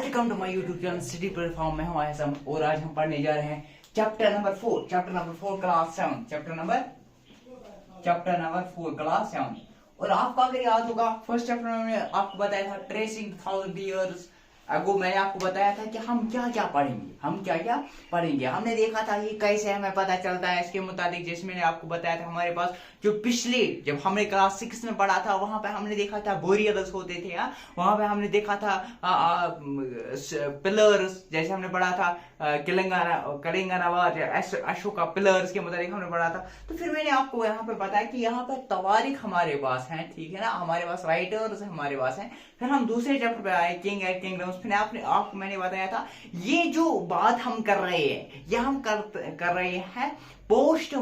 Welcome to my YouTube channel city platform में हूं आयसम और आज हम पढ़ने जा रहे हैं chapter number 4 class 7 chapter number 4 class 7। और आपको अगर याद होगा फर्स्ट चैप्टर में मैंने आपको बताया था ट्रेसिंग 1000 ईयर्स अगो। मैंने आपको बताया था कि हम क्या क्या पढ़ेंगे। हमने देखा था कि कैसे हमें पता चलता है इसके मुताबिक। जैसे मैंने आपको बताया था हमारे पास जो पिछले जब हमने क्लास 6 में पढ़ा था वहां पे हमने देखा था बोरियल्स होते थे। वहां पे हमने देखा था पिलर्स, जैसे हमने पढ़ा था कलिंगनावाद अशोका पिलर्स के मुताबिक हमने पढ़ा था। तो फिर मैंने आपको यहाँ पे बताया कि यहाँ पे तवारीख हमारे पास है, ठीक है ना, हमारे पास राइटर्स हमारे पास हैं। फिर हम दूसरे चैप्टर पे आए किंग एंड किंगडम्स। फिर आपको मैंने बताया था ये जो बात हम कर रहे हैं ये हम कर रहे हैं पोस्ट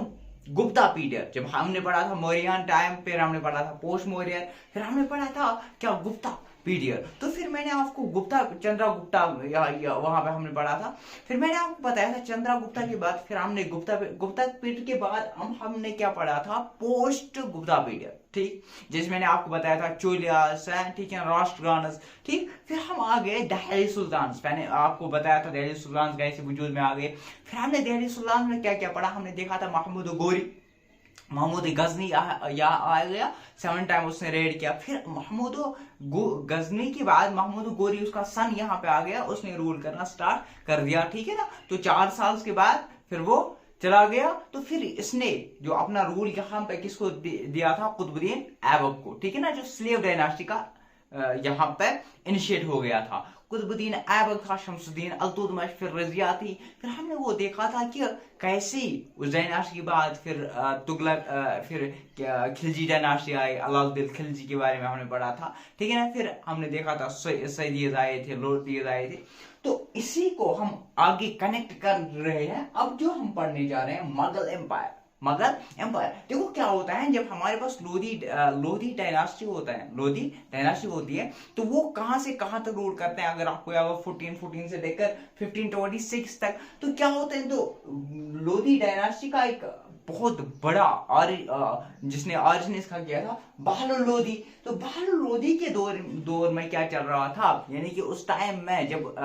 गुप्ता पीरियड। जब हमने पढ़ा था मौर्यन टाइम, फिर हमने पढ़ा था पोस्ट मौर्यन, फिर हमने पढ़ा था क्या गुप्ता पीरियड। तो फिर मैंने आपको चंद्रगुप्ता वहां पे हमने पढ़ा था। फिर मैंने आपको बताया था चंद्रगुप्ता के बाद फिर हमने गुप्ता पीरियड के बाद हमने क्या पढ़ा था पोस्ट गुप्ता पीरियड, ठीक। जैसे मैंने आपको बताया था चोलियास, ठीक है, राष्ट्रगानस, ठीक। फिर हम आ गए दिल्ली सुल्तान। मैंने आपको बताया था दिल्ली सुल्तान कैसे वजूद में आ गए। फिर हमने दिल्ली सुल्तान में क्या क्या पढ़ा। हमने देखा था महमूद गजनी यहाँ आ गया, 7 टाइम उसने रेड किया। फिर महमूद गजनी के बाद महमूद गोरी उसका सन यहाँ पे आ गया, उसने रूल करना स्टार्ट कर दिया, ठीक है ना। तो 4 साल के बाद फिर वो चला गया। तो फिर इसने जो अपना रूल यहाँ पे किसको दिया था, कुतुबुद्दीन ऐबक को, ठीक है ना, जो स्लेव डायनास्टी का यहाँ पे इनिशिएट हो गया था। कुतुबुद्दीन ऐबक था, शमसुद्दीन अल्तुतमिश, फिर रजिया थी। फिर हमने वो देखा था कि कैसे उस डायनास्टी के बाद फिर तुगलक, फिर खिलजी डायनास्टी आई, अलाउद्दीन खिलजी के बारे में हमने पढ़ा था, ठीक है ना। फिर हमने देखा था सैयद आए थे, लोधी आए थे। तो इसी को हम आगे कनेक्ट कर रहे हैं। अब जो हम पढ़ने जा रहे हैं मुगल एम्पायर। देखो क्या होता है जब हमारे पास लोधी डायनास्टी होती है तो वो कहां से कहां तक रूल करते हैं। अगर आपको याद हो 1414 से लेकर 1526 तक, तो क्या होता है, तो लोधी डायनास्टी का एक बहुत बड़ा जिसने ऑरिजिन इसका किया था बहलोल लोधी। तो बहलोल लोधी के दौर में क्या चल रहा था, यानी कि उस टाइम में जब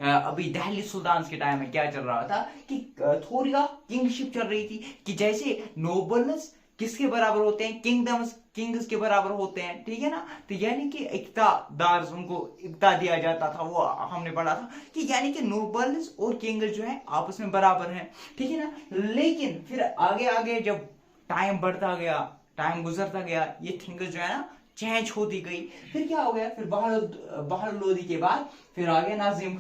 अभी दिल्ली सुल्तान के टाइम में क्या चल रहा था कि थोड़ी किंगशिप चल रही थी कि जैसे नोबल्स किसके बराबर होते हैं, किंग्स के बराबर होते हैं, ठीक है ना। तो यानी कि इक्तादार, उनको इक्ता दिया जाता था। वो हमने पढ़ा था कि यानी कि नोबल्स और किंग्स जो है आपस में बराबर हैं, ठीक है ना। लेकिन फिर आगे आगे जब टाइम बढ़ता गया, टाइम गुजरता गया, ये थिंग्स जो है ना चेंज होती गई। फिर क्या हो गया, फिर बहलोल लोधी के बाद फिर आ गया नाजिम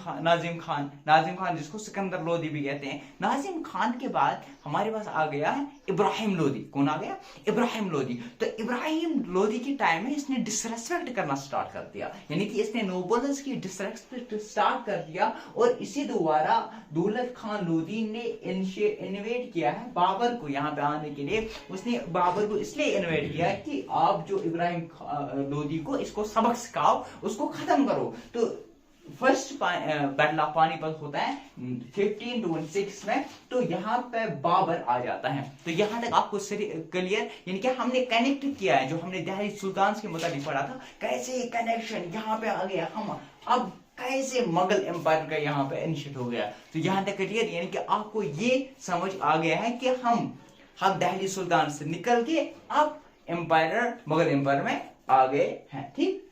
खान जिसको सिकंदर लोधी भी कहते हैं। नाजिम खान के बाद हमारे पास आ गया है इब्राहिम लोधी। कौन आ गया, इब्राहिम लोधी। तो इब्राहिम लोधी के टाइम में इसने डिसरेस्पेक्ट करना स्टार्ट कर दिया, यानी कि इसने नोबल्स की डिसरेस्पेक्ट स्टार्ट कर दिया। और इसी द्वारा दौलत खान लोधी ने इन्वेट किया है बाबर को यहाँ पे आने के लिए। उसने बाबर को इसलिए इन्वेट किया कि आप जो इब्राहिम लोधी को इसको सबक सिखाओ, उसको खत्म करो। तो फर्स्ट बैटल ऑफ पानीपत होता है 1526 में। तो यहाँ पे बाबर आ जाता है। तो यहाँ तक आपको क्लियर, यानी कि हमने कनेक्ट किया है जो हमने दिल्ली सुल्तान के मुताबिक पढ़ा था, कैसे कनेक्शन यहाँ पे आ गया। हम अब कैसे मुगल एम्पायर का यहाँ पे इनिशिएट हो गया। तो यहाँ तक क्लियर, यानी कि आपको ये समझ आ गया है कि हम दिल्ली सुल्तान से निकल के अब मुगल एम्पायर में आ गए हैं, ठीक।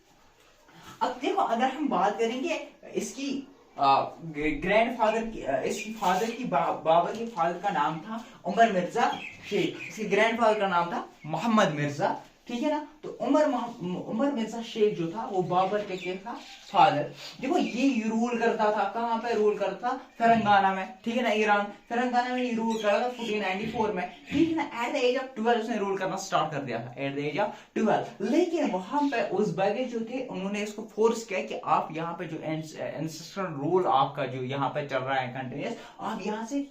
अब देखो अगर हम बात करेंगे इसकी ग्रैंडफादर की, इसकी फादर की, बाबर के फादर का नाम था उमर मिर्जा शेख, इसके ग्रैंडफादर का नाम था मोहम्मद मिर्जा, ठीक है ना। तो उमर मिर्जा शेख जो था वो बाबर के था फादर। देखो ये रूल करता था, कहां पे रूल करता था, तेलंगाना में, ठीक है ना, ईरान तेलंगाना में ये रूल करता था 1494 में, ठीक है ना। एट द एज ऑफ 12 उसने रूल करना स्टार्ट कर दिया था, एट द एज ऑफ 12। लेकिन वहां पे उस बैगेज जो थे उन्होंने इसको फोर्स किया कि आप यहाँ पे जो एंसेस्ट्रल रूल आपका जो यहाँ पे चल रहा है कंटिन्यूस, आप यहाँ से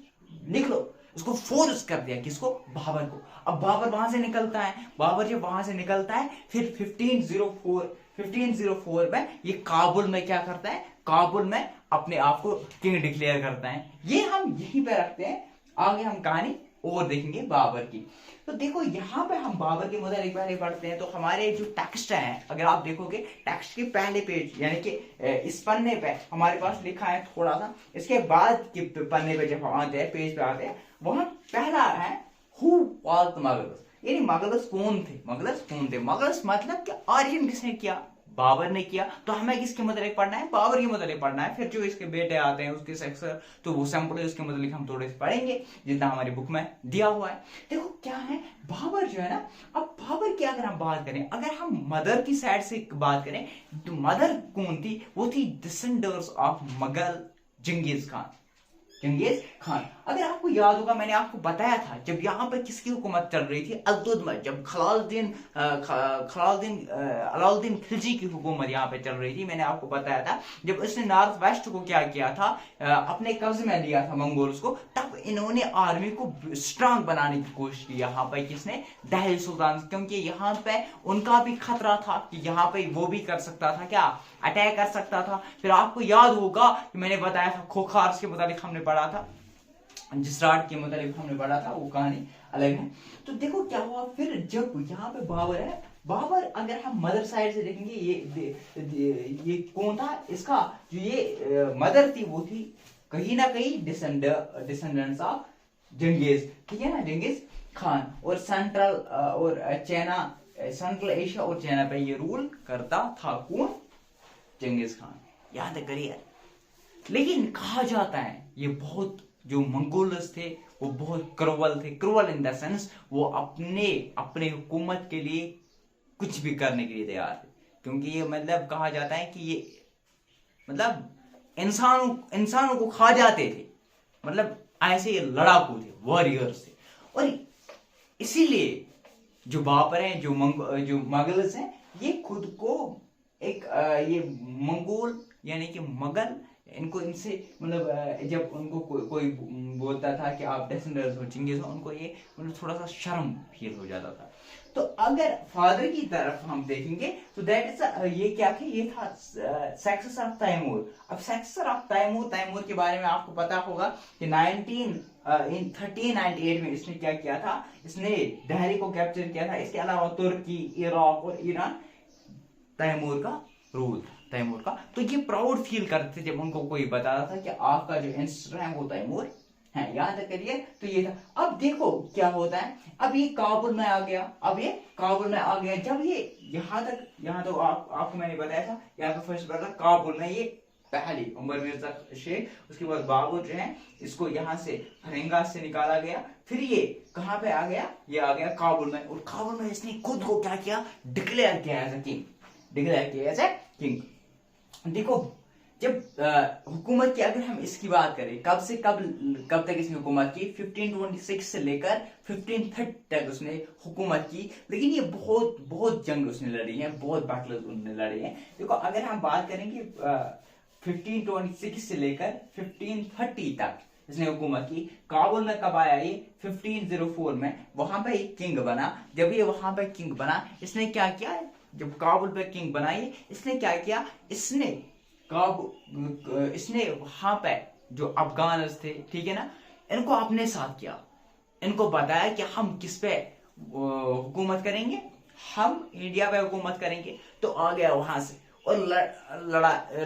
निकलो। उसको फोर्स कर दिया, किसको, बाबर को। अब बाबर वहां से निकलता है, बाबर जब वहां से निकलता है फिर 1504 में ये काबुल में क्या करता है, काबुल में अपने आप को किंग डिक्लेयर करता है। ये हम यहीं पे रखते हैं, आगे हम कहानी और देखेंगे बाबर की। तो देखो यहाँ पे हम बाबर के मुतालिक पहले पढ़ते हैं। तो हमारे जो टेक्स्ट है, अगर आप देखोगे टेक्स्ट के पहले पेज यानी कि इस पन्ने पे हमारे पास लिखा है थोड़ा सा, इसके बाद के पन्ने पे जब आते हैं, पेज पे आते हैं, वहां पहला है हु वाज द मुगल्स, यानी मुगल्स कौन थे, मुगल्स कौन थे। मुगल्स मतलब कि ऑरिजिन किसने किया, बाबर ने किया। तो हमें किसके मतलब पढ़ना है, बाबर के मतलब पढ़ना है। फिर जो इसके बेटे आते हैं उसके सक्सेसर, तो वो सिंपल है, उसके मतलब हम थोड़े से पढ़ेंगे जितना हमारी बुक में दिया हुआ है। देखो क्या है, बाबर जो है ना, अब बाबर की अगर हम बात करें, अगर हम मदर की साइड से बात करें, तो मदर कौन थी, वो थी डिसेंडर्स ऑफ मुगल जंगीज खान। जंगीज खान, अगर आपको याद होगा मैंने आपको बताया था जब यहाँ पर किसकी हुकूमत चल रही थी, अल्तुतमिश, जब अलाउद्दीन खिलजी की हुकूमत यहाँ पे चल रही थी, मैंने आपको बताया था जब उसने नॉर्थ वेस्ट को क्या किया था, अपने कब्जे में लिया था मंगोल्स को, तब इन्होंने आर्मी को स्ट्रांग बनाने की कोशिश की यहाँ पे, किसने, दिल्ली सुल्तान, क्योंकि यहाँ पे उनका भी खतरा था कि यहाँ पे वो भी कर सकता था क्या, अटैक कर सकता था। फिर आपको याद होगा कि मैंने बताया था खोखार्स के मुताबिक हमने पढ़ा था, जिसराट के मुताबिक हमने पढ़ा था, वो कहानी अलग है। तो देखो क्या हुआ फिर, जब यहाँ पे बाबर है, बाबर अगर हम मदर साइड से देखेंगे, ये कौन था इसका, जो ये मदर थी वो थी कहीं ना कहीं डिसेंडेंट्स ऑफ जंगीज, ठीक है ना, जंगीज खान। और सेंट्रल एशिया और चाइना पे ये रूल करता था कौन, जंगीज खान, याद करिए। लेकिन कहा जाता है ये बहुत, जो मंगोल्स थे वो बहुत क्रूवल थे, क्रूवल इन द सेंस वो अपने हुकूमत के लिए कुछ भी करने के लिए तैयार थे, क्योंकि ये मतलब कहा जाता है कि ये मतलब इंसानों को खा जाते थे, मतलब ऐसे ये लड़ाकू थे, वॉरियर्स थे। और इसीलिए जो बाबर हैं, जो मुगल्स हैं, ये खुद को एक ये मंगोल यानी कि मुगल, इनको इनसे मतलब जब उनको कोई बोलता था कि आप डिसेंडर्स हो, चिंगेज हो, उनको ये मतलब थोड़ा सा शर्म फील हो जाता था। तो अगर फादर की तरफ हम देखेंगे तो दैट इज ये क्या थे, ये था सक्सेसर ऑफ तैमूर। अब सक्सेसर ऑफ तैमूर के बारे में आपको पता होगा कि 1398 में इसने क्या किया था, इसने दिल्ली को कैप्चर किया था। इसके अलावा तुर्की, इराक और ईरान, तैमूर का रूल था, तैमूर का। तो ये प्राउड फील करते थे जब उनको कोई बताता था कि आपका जो इंस्टर है वो तैमूर है, याद करिए। तो ये था। अब देखो क्या होता है, अब ये काबुल में आ गया, जब ये यहाँ तो आपको मैंने बताया था, यहाँ पे फर्स्ट बता काबुल में ये पहली उमर मिर्जा शेख, उसके बाद बाबर जो है इसको यहाँ से फरेंगा से निकाला गया। फिर ये कहाँ पे आ गया, ये आ गया काबुल में, और काबुल में इसने खुद को क्या किया, डिक्लेयर किया एज ए किंग। देखो जब हुकूमत की अगर हम इसकी बात करें, कब तक इसने हुकूमत की, 1526 से लेकर 1530 तक उसने हुकूमत की। लेकिन ये बहुत जंग उसने लड़ी है, बहुत बैटल्स उसने लड़े हैं। देखो अगर हम बात करेंगे 1526 से लेकर 1530 तक इसने हुकूमत की। काबुल में कब आया ये, 1504 में, वहां पे किंग बना। जब ये वहां पे किंग बना, इसने क्या किया, जब काबुल पे किंग बनाई, इसने क्या किया, इसने वहां पे जो अफगान थे, ठीक है ना, इनको अपने साथ किया। इनको बताया कि हम किस पे हुकूमत करेंगे, हम इंडिया पे हुकूमत करेंगे। तो आ गया वहां से और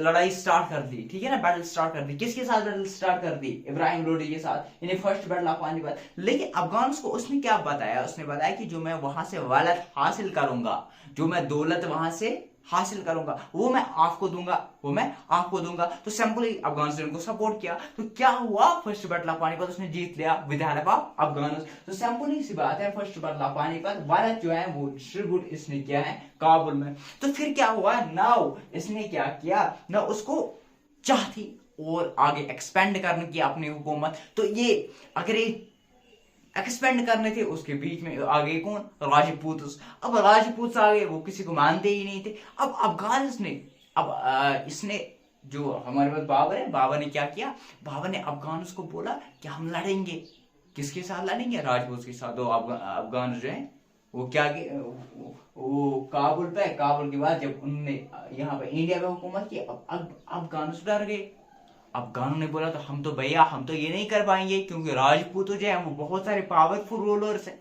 लड़ाई स्टार्ट कर दी, ठीक है ना, बैटल स्टार्ट कर दी। किसके साथ बैटल स्टार्ट कर दी, इब्राहिम लोदी के साथ, यानी फर्स्ट बैटल ऑफ पानीपत। लेकिन अफगान को उसने क्या बताया, उसने बताया कि जो मैं वहां से वलत हासिल करूंगा, जो मैं दौलत वहां से हासिल करूंगा, वो मैं आपको दूंगा। तो सिंपली अफगान ने उनको सपोर्ट किया। तो क्या हुआ, फर्स्ट बैटल ऑफ पानीपत उसने जीत लिया विद हेल्प ऑफ अफगान। तो सिंपली सी बात है, first battle of Panipat Bharat जो है वो डिस्ट्रीब्यूट इसने किया है काबुल में। तो फिर क्या हुआ, नाउ इसने क्या किया ना, उसको चाह थी और आगे एक्सपेंड करने की अपनी हुकूमत। तो ये अगर एक्सपेंड करने थे, उसके बीच में आगे कौन, राजपूत। अब राजपूत आगे, वो किसी को मानते ही नहीं थे। अब अफगान इसने जो हमारे पास बाबर है, बाबर ने क्या किया, बाबर ने अफगान को बोला कि हम लड़ेंगे, किसके साथ लड़ेंगे, राजपूत के साथ। तो अफगान जो है वो क्या वो काबुल के बाद जब उन्होंने यहाँ पे इंडिया पे हुकूमत की, अब अफगान डर गए। अफगानों ने बोला तो हम तो भैया हम तो ये नहीं कर पाएंगे, क्योंकि राजपूत जो है वो बहुत सारे पावरफुल रूलर्स हैं।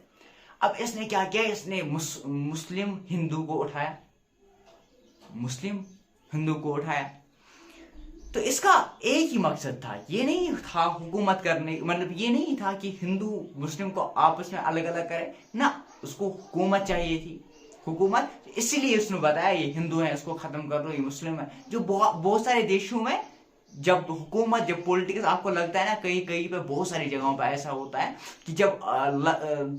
अब इसने क्या किया, इसने मुस्लिम हिंदू को उठाया, मुस्लिम हिंदू को उठाया। तो इसका एक ही मकसद था, ये नहीं था हुकूमत करने, मतलब ये नहीं था कि हिंदू मुस्लिम को आपस में अलग अलग करे ना, उसको हुकूमत चाहिए थी, हुकूमत। इसीलिए उसने बताया ये हिंदू है इसको खत्म कर दो, ये मुस्लिम है। जो बहुत सारे देशों में जब हुकूमत, जब पॉलिटिक्स, आपको लगता है ना कहीं कहीं पे बहुत सारी जगहों पे ऐसा होता है कि जब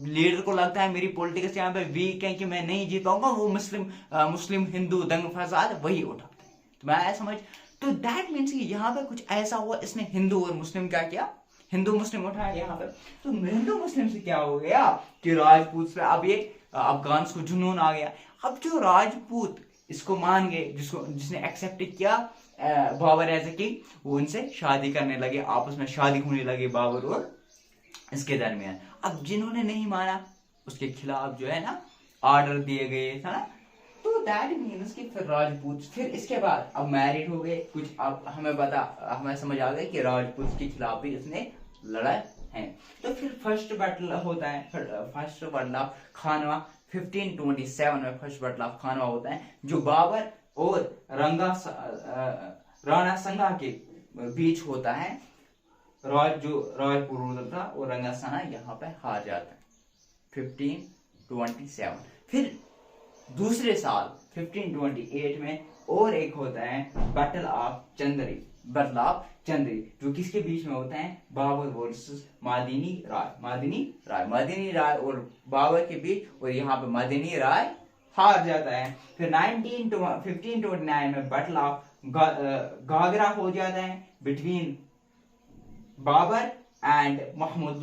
लीडर को लगता है मेरी पॉलिटिक्स यहाँ पे वीक है कि मैं नहीं जीत पाऊंगा, वो मुस्लिम हिंदू दंग फसाद वही उठाते हैं। तो मैं समझ, तो दैट मीन्स कि यहाँ पे कुछ ऐसा हुआ, इसने हिंदू और मुस्लिम क्या किया, हिंदू मुस्लिम उठाया यहाँ पे। तो हिंदू मुस्लिम से क्या हो गया कि राजपूत से अब ये अफगान को जुनून आ गया। अब जो राजपूत इसको मान गए, जिसने एक्सेप्ट किया बाबर एज ए किंग, वो उनसे शादी करने लगे, आपस में शादी होने लगे बाबर और इसके दरमियान। अब जिन्होंने नहीं माना उसके खिलाफ जो है ना ऑर्डर दिए गए था ना, तो दैट मीन्स कि फिर राजपूत, फिर इसके बाद अब मैरिड हो गए कुछ। अब हमें समझ आ गया कि राजपूत के खिलाफ भी इसने लड़ा है। तो फिर फर्स्ट बैटल होता है, फर्स्ट बैटल ऑफ खानवा 1527 में फर्स्ट बैटल ऑफ खानवा होता है, जो बाबर और राणा संगा के बीच होता है। जो राजपूत रूलर था और रंगा साना यहाँ पे हार जाता है 1527। फिर दूसरे साल 1528 में और एक होता है बैटल ऑफ चंदरी, जो किसके बीच में होता है, बाबर वर्सेस मादिनी राय और बाबर के बीच, और यहाँ पे मादिनी राय हार जाता है। फिर 1529 में बैटल ऑफ गागरा हो जाता है बिटवीन बाबर एंड महमूद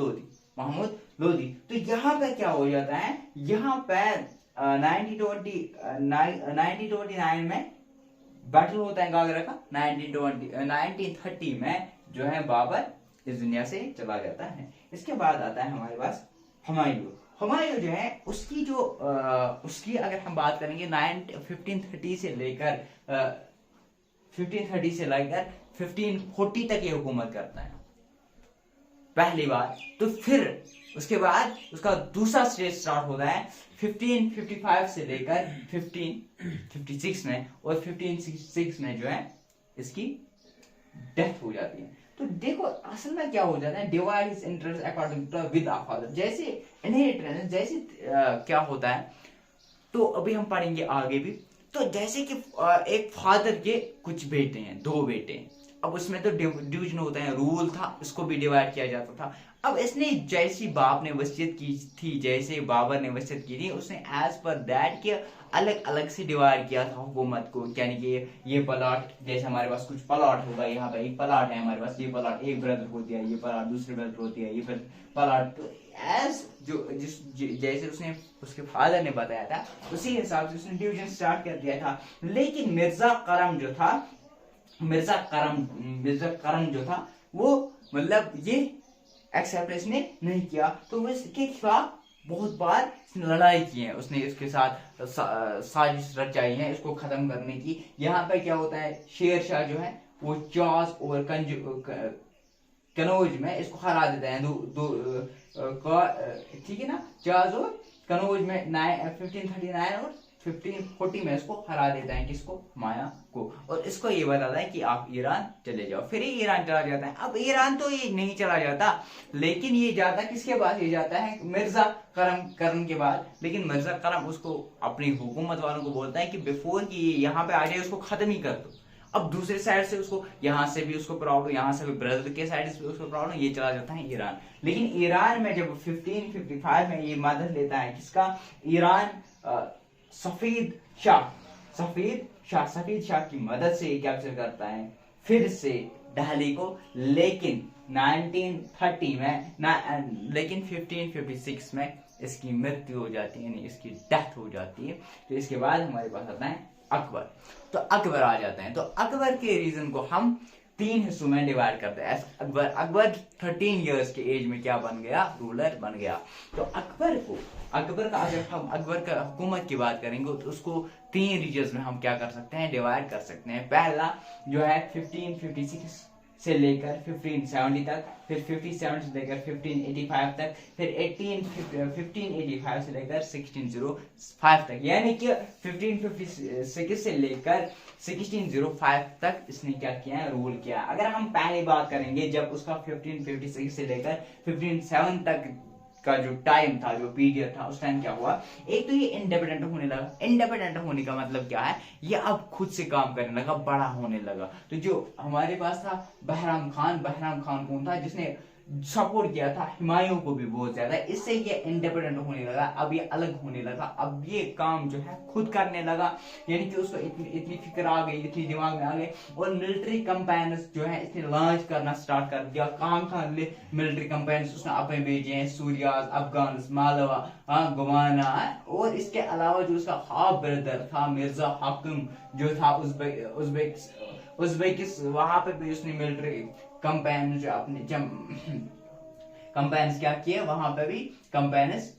लोदी। तो यहाँ पे क्या हो जाता है, यहाँ पे 1929 में बैटल होता है गागरा का। 1930 में जो है बाबर इस दुनिया से चला जाता है। इसके बाद आता है हमारे पास हुमायूं जो है, उसकी अगर हम बात करेंगे 1530 से लेकर 1540 तक ये हुकूमत करता है पहली बार। तो फिर उसके बाद उसका दूसरा स्टेज स्टार्ट होता है 1555 से लेकर 1556 में, और 1566 में जो है इसकी डेथ हो जाती है। तो देखो असल में क्या हो जाता है, divide his interest according to with a father, जैसे इनहेरिटेंस जैसे क्या होता है, तो अभी हम पढ़ेंगे आगे भी। तो जैसे कि एक फादर के कुछ बेटे हैं, 2 बेटे हैं, अब उसमें तो डिवीजन होता है, रूल था, इसको भी डिवाइड किया जाता था। अब इसने जैसी बाप ने वसीयत की थी, जैसे बाबर ने वसीयत की थी, उसने एज पर दैट के अलग अलग से डिवाइड किया था हुकूमत को। यानी कि ये प्लॉट, जैसे हमारे पास कुछ प्लॉट होगा, यहाँ पे एक प्लॉट है हमारे पास, ये प्लॉट एक ब्रदर होती है, ये प्लॉट दूसरे ब्रदर होती है, ये फिर प्लॉट। तो एज जैसे उसने उसके फादर ने बताया था उसी हिसाब से उसने डिवीजन स्टार्ट कर दिया था। लेकिन मिर्जा करम जो था वो मतलब ये एक्सेप्ट इसने नहीं किया, तो वो इसके खिलाफ बहुत बार लड़ाई की है, उसने इसके साथ साजिश रचाई है इसको खत्म करने की। यहाँ पे क्या होता है, शेर शाह जो है वो चास और कनौज में इसको हरा देता है, ठीक है ना, चास और कनौज में 1539 और 1540 में इसको हरा देता है, किसको, माया को, और इसको ये बताता है कि आप ईरान चले जाओ। फिर ये ईरान चला जाता है। अब ईरान तो ये नहीं चला जाता, लेकिन ये जाता किसके पास, ये जाता है मिर्जा करम के बाद। लेकिन मिर्जा करम उसको अपनी हुकूमत वालों को बोलता है कि बिफोर कि ये यहाँ पे आ जाए उसको खत्म ही कर दो। अब दूसरे साइड से उसको, यहाँ से भी उसको प्रॉब्लम, यहाँ से भी ब्रदर के साइड से उसको प्रॉब्लम, ये चला जाता है ईरान। लेकिन ईरान में जब 1555 में ये मदद लेता है किसका, ईरान सफेद शाह की मदद से कैप्चर करता है फिर से दिल्ली को। लेकिन 1930 में लेकिन 1556 में इसकी मृत्यु हो जाती है, यानी इसकी डेथ हो जाती है। तो इसके बाद हमारे पास आता है अकबर। तो अकबर आ जाते हैं। तो अकबर के रीजन को हम 3 हिस्सों में डिवाइड करते हैं। अकबर 13 इयर्स के एज में क्या बन गया, रूलर बन गया। तो अकबर का अगर हम अकबर का हुकूमत की बात करेंगे तो उसको 3 रीजन्स में हम क्या कर सकते हैं, डिवाइड कर सकते हैं। पहला जो है 1556 से लेकर 1570 तक, फिर 57 से लेकर 1585 तक, फिर 1585 से लेकर 1605 तक, यानी कि 1556 से लेकर 1605 तक इसने क्या किया, रूल किया। अगर हम पहले बात करेंगे जब उसका 1556 से लेकर 157 तक का जो टाइम था, जो पीरियड था, उस टाइम क्या हुआ, एक तो ये इंडिपेंडेंट होने लगा। इंडिपेंडेंट होने का मतलब क्या है, ये अब खुद से काम करने लगा, बड़ा होने लगा। तो जो हमारे पास था बहराम खान कौन था, जिसने सपोर्ट किया था हुमायूं को भी बहुत ज्यादा, इससे ये इंडिपेंडेंट होने लगा, अब ये अलग होने लगा, अब ये काम जो है खुद करने लगा, यानी कि उसको इतनी फिक्र आ गई, इतनी दिमाग में आ गई, और मिलिट्री कंपेन्स जो है इसने लॉन्च करना स्टार्ट कर दिया। कहाँ मिलिट्री कंपेन्स उसने अपने भेजे हैं, सूरिया, अफगान, मालवा, गुवाना, और इसके अलावा जो उसका हाफ ब्रदर था मिर्जा हाकिम जो था उज्बेक वहां पे भी उसने मिलिट्री कंपेन जो अपने कंपेन्स क्या किए, वहां पे भी कंपेन्स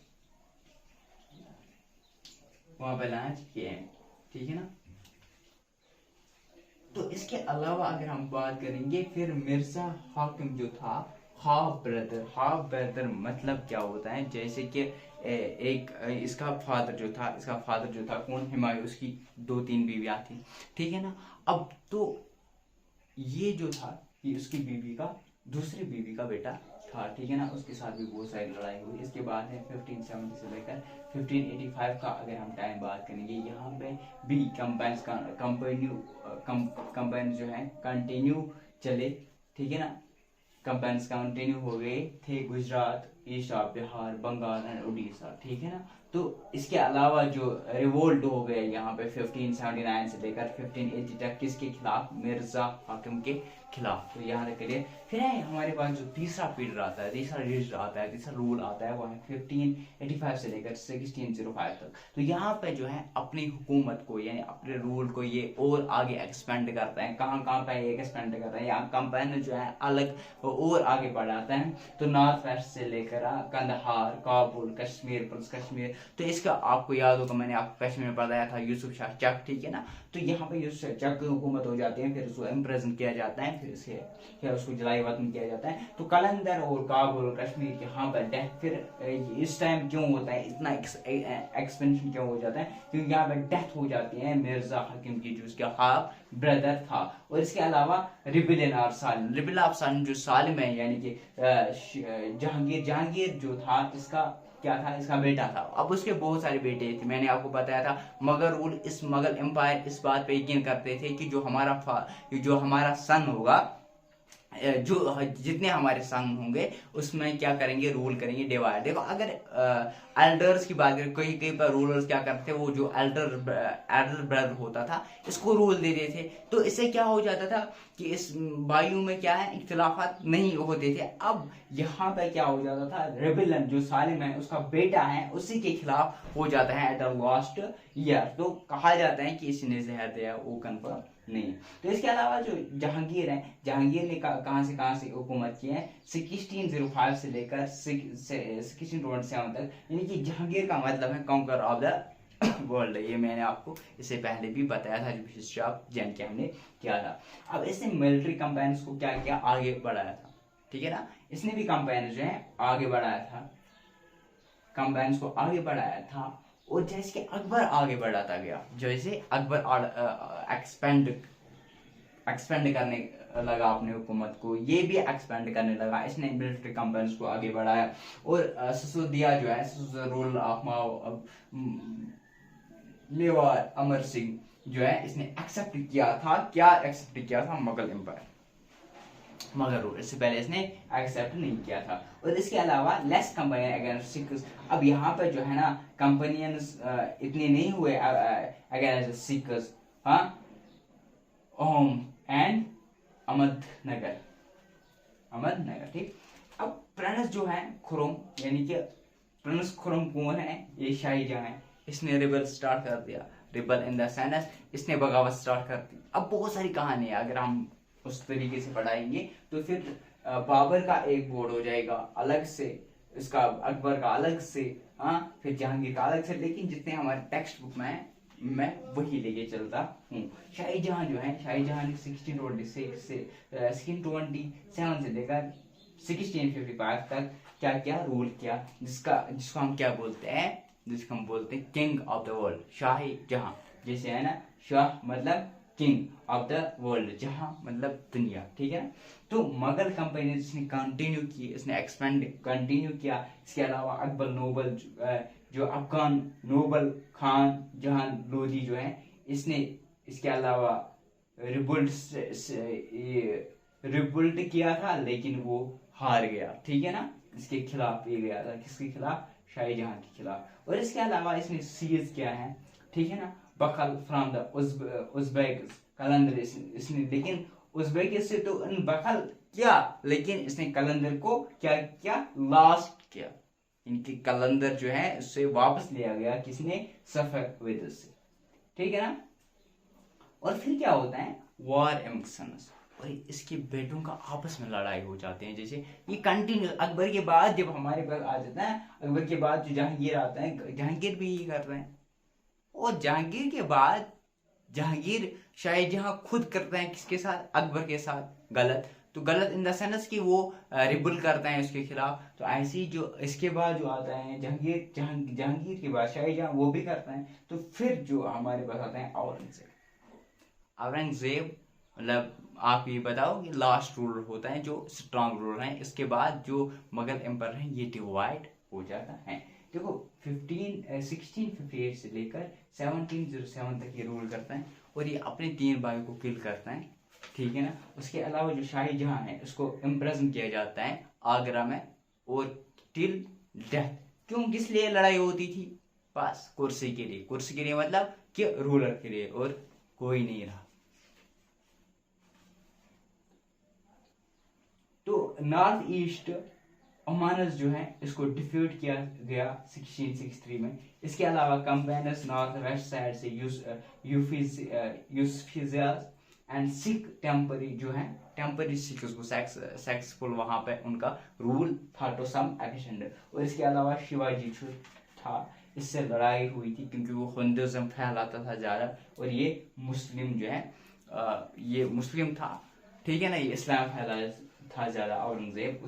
वहां पे लॉन्च किए, ठीक है ना। तो इसके अलावा अगर हम बात करेंगे, फिर मिर्जा हाकिम जो था हाफ ब्रदर मतलब क्या होता है, जैसे कि एक इसका फादर जो था कौन, हुमायूं, उसकी 2-3 बीवियां थी, ठीक है ना। अब तो ये जो था कि उसकी बीवी का दूसरी बीवी का बेटा था, ठीक है ना, उसके साथ भी बहुत सारी लड़ाई हुई। इसके बाद है 1570 से लेकर 1585 का अगर हम टाइम बात करेंगे, यहाँ पे भी कंपेन्स जो है कंटिन्यू चले, ठीक है ना, कंपेन्स कंटिन्यू हो गए थे गुजरात, ईशा, बिहार, बंगाल एंड उड़ीसा, ठीक है ना। तो इसके अलावा जो रिवोल्ट हो गए यहाँ पे 1579 से लेकर 1580 तक, किसके खिलाफ, मिर्जा हाकिम के खिलाफ। तो यहाँ करिए, फिर है हमारे पास जो तीसरा पीरियड आता है, तीसरा रूल आता है, वो है 1585 से लेकर 1605 तक। तो यहाँ पे जो है अपनी हुकूमत को, यानी अपने रूल को ये और आगे एक्सपेंड करते हैं। कहाँ पे ये एक्सपेंड करते हैं, यहाँ कंपेन जो है अलग और आगे बढ़ाते हैं। तो नॉर्थ वेस्ट से लेकर कंदहार, काबुल, कश्मीर। तो इसका आपको याद होगा, मैंने आपको कश्मीर में बताया था यूसुफ शाह चक, ठीक है ना। तो यहाँ पे यूसुफ चक की हुकूमत हो जाती है, फिर उसको इम्प्रिजन किया जाता है, फिर उसको जलाई वतन किया जाता है। तो कलंदर और काबुल और कश्मीर के यहाँ पर डेथ, फिर इस टाइम क्यों होता है, इतना एक्सपेंशन क्यों हो जाता है, क्योंकि यहाँ पर डेथ हो जाती है मिर्जा हाकिम की, जो उसका हाफ ब्रदर था। और इसके अलावा रिबिल ऑफ सालिम जो सालिम है, यानी कि जहांगीर जो था, इसका क्या था, इसका बेटा था। अब उसके बहुत सारे बेटे थे, मैंने आपको बताया था मगल एम्पायर इस बात पे यकीन करते थे कि जो हमारा सन होगा, जो जितने हमारे सन होंगे उसमें क्या करेंगे, रूल करेंगे डिवाइड। देखो अगर एल्डर्स की बात करें, कई पर रूलर्स क्या करते थे, वो जो एल्डर ब्रदर होता था इसको रूल दे देते थे। तो इससे क्या हो जाता था कि इस भाइयों में क्या है, इख्तिलाफात नहीं होते थे। अब यहाँ पे क्या हो जाता था, रेबिलन जो सालिम है उसका बेटा है, उसी के खिलाफ हो जाता है एट द लास्ट ईयर। तो कहा जाता है कि इसने जहर दिया, वो कन्फर्म नहीं। तो इसके अलावा जो जहांगीर ने कहां से हुकूमत की है, 1605 से लेकर 1627 तक, यानी कि जहांगीर का मतलब है कॉन्कर ऑफ द वर्ल्ड। ये मैंने आपको इससे पहले भी बताया था, जब हिस्ट्री ऑफ जैन के हमने किया था। अब इसने मिलिट्री कंपेन्स को क्या किया, आगे बढ़ाया था, ठीक है ना। इसने भी कंपेन्स जो है आगे बढ़ाया था, और जैसे कि अकबर आगे बढ़ाता गया, जैसे अकबर एक्सपेंड करने लगा अपनी हुकूमत को, ये भी एक्सपेंड करने लगा। इसने मिलिट्री कंपेन्स को आगे बढ़ाया, और ससुदिया जो है रूल ऑफ मेवाड़ अमर सिंह जो है, इसने एक्सेप्ट किया था मुगल एम्पायर, मगर इससे पहले इसने एक्सेप्ट नहीं किया था। और इसके अलावा लेस कंपनी अगेंस्ट सिक्स, अब यहाँ पर जो है ना कंपनियंस इतने नहीं हुए अगेंस्ट सिक्स, हाँ, ओम एंड अहमदनगर, ठीक। अब प्रिंस जो है खुरम, यानी कि प्रिंस खुरम कौन है, ये शाही जहां है, इसने रिबल स्टार्ट कर दिया, रिबल इन द सेंस, इसने बगावत स्टार्ट कर दी। अब बहुत सारी कहानी है, अगर हम उस तरीके से पढ़ाएंगे तो फिर बाबर का एक बोर्ड हो जाएगा अलग से, इसका अकबर का अलग से, हाँ, फिर जहांगीर का अलग से। लेकिन जितने हमारे टेक्स्ट बुक में है मैं वही लेके चलता हूँ। शाहजहां जो है, शाहजहां ने 1627 से 1627 से लेकर 1655 तक क्या क्या रूल किया, जिसको हम क्या बोलते हैं, जिसको हम बोलते हैं king of the world, Shahjahan. जैसे है ना, शाह मतलब किंग ऑफ द वर्ल्ड, जहां मतलब दुनिया, ठीक है ना। तो मुगल कंपनी ने इसने कंटिन्यू की, इसने एक्सपेंड कंटिन्यू किया। इसके अलावा अकबर नोबल जो अफगान नोबल खान जहां लोधी जो है, इसने इसके अलावा रिबुल्ट किया था, लेकिन वो हार गया, ठीक है ना। इसके खिलाफ ये गया था, किसके खिलाफ, शाहजहां के खिलाफ। और इसके अलावा इसने सीज किया है, ठीक है ना, बखल फ्रॉम द उज़्बेक कलंदर इसने, लेकिन उज़्बेक से तो इन बखल किया, लेकिन इसने कलंदर को क्या किया, लास्ट किया। इनकी कलंदर जो है उससे वापस लिया गया, किसने, सफविद से, ठीक है ना। और फिर क्या होता है, वॉर एमंग सन्स, और इसके बेटों का आपस में लड़ाई हो जाते हैं। जैसे ये कंटिन्यू, अकबर के बाद जब हमारे पास आ जाता है, अकबर के बाद जो जहांगीर आता है, जहांगीर भी यही कर रहे हैं। और जहांगीर के बाद जहांगीर शाहजहां खुद करते हैं किसके साथ, अकबर के साथ गलत। तो गलत इन द सेंस कि वो रिबल करते हैं उसके खिलाफ। तो ऐसे ही जो इसके बाद जो आता है जहांगीर के बाद शाहजहां, वो भी करते हैं। तो फिर जो हमारे पास आता है औरंगजेब। औरंगजेब मतलब आप ये बताओ कि लास्ट रूलर होता है जो स्ट्रांग रूलर है। इसके बाद जो मुगल एम्पायर है ये डिवाइड हो जाता है। देखो 1658 से लेकर 1707 तक ये रूल करता है, और ये अपने 3 भाइयों को किल करता है, ठीक है ना। उसके अलावा जो शाहजहां है उसको इम्प्रिजन किया जाता है आगरा में, और टिल डेथ। क्यों, किस लिए लड़ाई होती थी, बस कुर्सी के लिए। कुर्सी के लिए मतलब कि रूलर के लिए, और कोई नहीं रहा। तो नॉर्थ ईस्ट ओमानस जो है इसको डिफ्यूट किया गया 1663 में। इसके अलावा कंपेनस नॉर्थ वेस्ट साइड से यूसफिजियास एंड सिख टेम्परी जो है, टेम्परी सिख उसको सक्सेसफुल वहां पे उनका रूल था टू सम एक्सटेंड। और इसके अलावा शिवाजी जो था, इससे लड़ाई हुई थी क्योंकि वो हिंदुइज्म फैलाता था ज्यादा, और ये मुस्लिम जो है ये मुस्लिम था, ठीक है ना, ये इस्लाम फैलाया था ज्यादा औरंगजेब।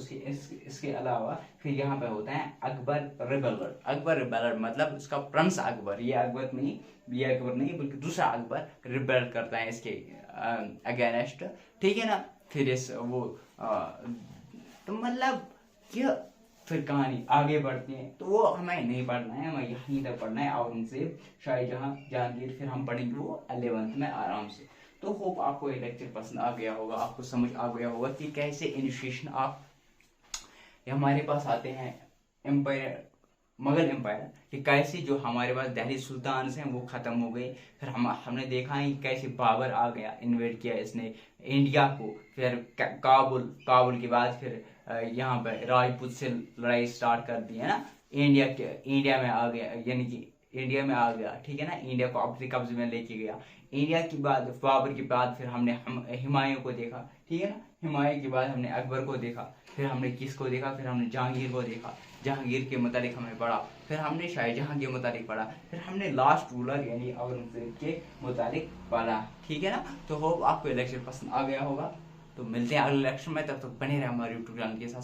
इसके अलावा फिर यहाँ पे होता है अकबर रिबेलर। अकबर रिबेलर मतलब उसका प्रिंस अकबर, ये अकबर नहीं बल्कि दूसरा अकबर रिबेल करता है इसके अगेंस्ट, ठीक है ना। फिर तो मतलब कि फिर कहानी आगे बढ़ती है, तो वो हमें नहीं पढ़ना है, हमें यहीं तक पढ़ना है, औरंगजेब, शाहजहां, जहांगीर, फिर हम पढ़ेंगे वो 11th में आराम से। तो होप आपको ये लेक्चर पसंद आ गया होगा, आपको समझ आ गया होगा कि कैसे इनिशिएशन आप हमारे पास आते हैं एम्पायर, मुगल एम्पायर, कि कैसे जो हमारे पास दिल्ली सुल्तान हैं वो खत्म हो गए। फिर हमने देखा है कैसे बाबर आ गया, इन्वेड किया इसने इंडिया को। फिर काबुल के बाद फिर यहाँ पे राजपूत से लड़ाई स्टार्ट कर दी है ना, इंडिया में आ गया, यानी कि इंडिया में आ गया, ठीक है ना, इंडिया को अपने कब्जे में लेके गया। इंडिया के बाद बाबर के बाद फिर हमने हुमायूं को देखा, ठीक है ना, हुमायूं के बाद हमने अकबर को देखा, फिर हमने किसको देखा, फिर हमने जहांगीर को देखा, जहांगीर के मुतालिक हमने पढ़ा, फिर हमने शाहजहां के मुतालिक पढ़ा, फिर हमने लास्ट रूलर यानी औरंगजेब के मुतालिक पढ़ा, ठीक है ना। तो होप आपको ये लेक्चर पसंद आ गया होगा। तो मिलते हैं अगले लेक्चर में, तब तक बने रहे हमारे यूट्यूब चैनल के साथ।